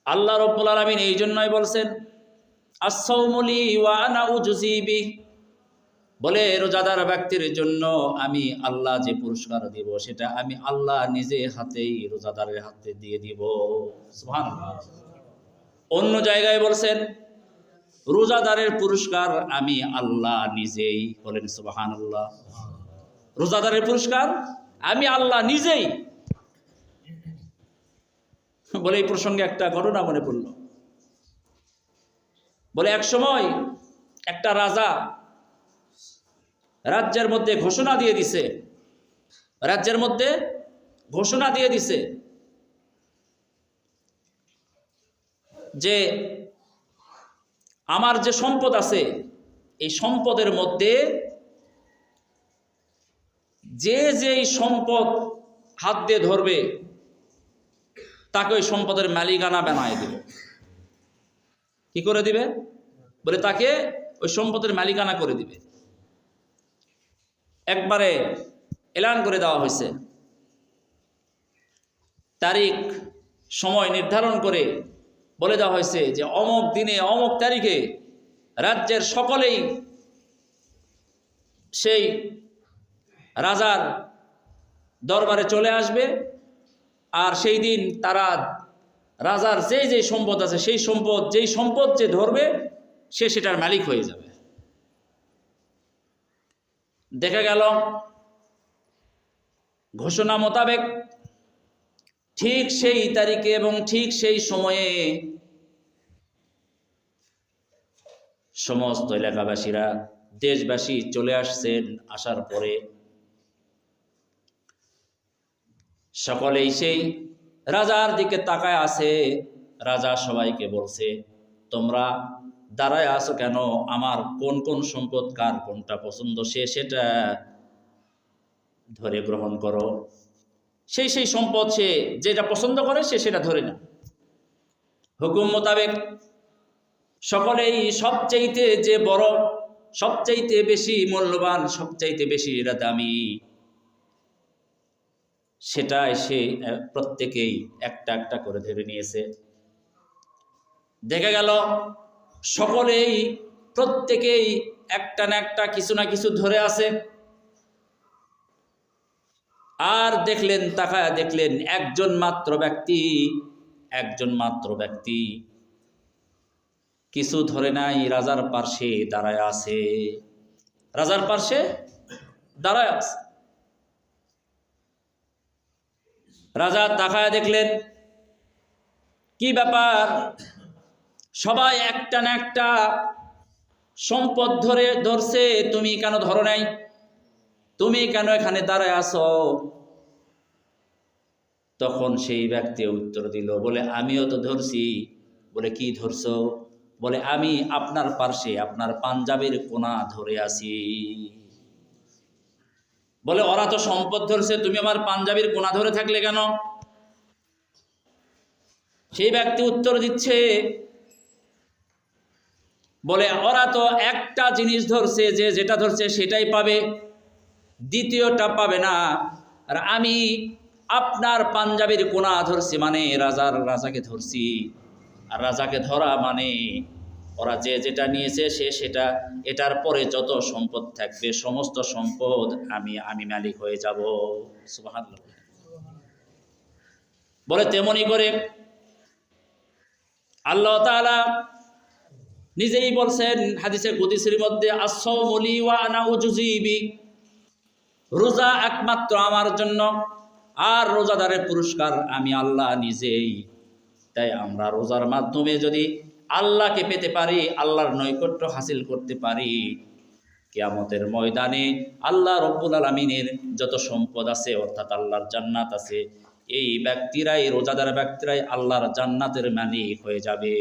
আল্লাহ রাব্বুল আলামিন এই জন্যই বলছেন আস-সাওমু লি ওয়া আনা উজজি বি, বলে রোজাদার ব্যক্তির জন্য আমি আল্লাহ যে পুরস্কার দিব সেটা আমি আল্লাহ নিজে হাতেই রোজাদারের হাতে দিয়ে দিব। সুবহানাল্লাহ। অন্য জায়গায় বলছেন রোজাদারের পুরস্কার আমি আল্লাহ নিজেই, বলেন সুবহানাল্লাহ। রোজাদারের পুরস্কার আমি আল্লাহ নিজেই। বলে এই প্রসঙ্গে একটা ঘটনা মনে পড়ল। বলে এক সময় একটা রাজা রাজ্যের মধ্যে ঘোষণা দিয়ে দিছে যে আমার যে সম্পদ আছে এই সম্পদের মধ্যে যে যেই সম্পদ হাত দিয়ে ধরবে তাকে ওই সম্পদের মালিকানা বানায় দিবে। কি করে দিবে? বলে তাকে ওই সম্পদের মালিকানা করে দিবে। একবারে এলান করে দেওয়া হয়েছে, তারিখ সময় নির্ধারণ করে বলে দেওয়া হয়েছে যে অমুক দিনে অমুক তারিখে রাজ্যের সকলেই সেই রাজার দরবারে চলে আসবে, আর সেই দিন তারা রাজার যে সম্পদ আছে সেই সম্পদ যে ধরবে সে সেটার মালিক হয়ে যাবে। দেখা গেল ঘোষণা মোতাবেক ঠিক সেই তারিখে এবং ঠিক সেই সময়ে সমস্ত এলাকাবাসীরা দেশবাসী চলে আসছেন। আসার পরে সকলেই সেই রাজার দিকে তাকায় আছে। রাজা সবাইকে বলছে, তোমরা দাঁড়ায় আছো কেন? আমার কোন কোন সম্পদ কার কোনটা পছন্দ সে সেটা ধরে গ্রহণ করো। সেই সম্পদ সে যেটা পছন্দ করে সে সেটা ধরে না। হুকুম মোতাবেক সকলেই সবচাইতে যে বড়, সবচাইতে বেশি মূল্যবান, সবচাইতে বেশি দামি সেটা সে প্রত্যেকেই একটা একটা করে ধরে নিয়েছে। দেখা গেল সকলেই প্রত্যেকেই একটা না একটা কিছু না কিছু ধরে আছে। আর দেখলেন, তাকায়া দেখলেন একজন মাত্র ব্যক্তি কিছু ধরে নাই, রাজার পার্শ্বে দাঁড়ায় আছে। রাজা তাকায়া দেখলেন কি ব্যাপার, সবাই একটা না একটা সম্পদ ধরছে, তুমি কেন ধরো নাই? তুমি কেন এখানে দাঁড়ায় আছো? তখন সেই ব্যক্তি উত্তর দিল, বলে আমিও তো ধরছি। বলে কি ধরছো? বলে আমি আপনার পার্শ্বে আপনার পাঞ্জাবির কোনা ধরে আছি। বলে ওরা তো সম্পদ ধরছে, তুমি আমার পাঞ্জাবির কোনা ধরে থাকলে কেন? সেই ব্যক্তি উত্তর দিচ্ছে, বলে ওরা তো একটা জিনিস ধরছে, যেটা ধরছে সেটাই পাবে, দ্বিতীয়টা পাবে না। আর আমি আপনার পাঞ্জাবির কোনা ধরছি মানে রাজাকে ধরছি। আর রাজাকে ধরা মানে ওরা যেটা নিয়েছে সে সেটা, এটার পরে যত সম্পদ থাকবে সমস্ত সম্পদ আমি মালিক হয়ে যাব। সুবহানাল্লাহ। বলে তেমনি করে আল্লাহ তাআলা নিজেই বলছেন হাদিসে কুদসির মধ্যে, আস-সাওমু লি ওয়া আনা উজজি বি, রোজা একমাত্র আমার জন্য আর রোজাদারের পুরস্কার আমি আল্লাহ নিজেই। তাই আমরা রোজার মাধ্যমে যদি আল্লাহকে পেতে পারি, আল্লাহর নৈকট্য হাসিল করতে পারি, কিয়ামতের ময়দানে আল্লাহ রাব্বুল আলামিনের যত সম্পদ আছে অর্থাৎ আল্লাহর জান্নাত আছে, এই ব্যক্তিরাই, রোজাদার ব্যক্তিরাই আল্লাহর জান্নাতের মালিক হয়ে যাবে।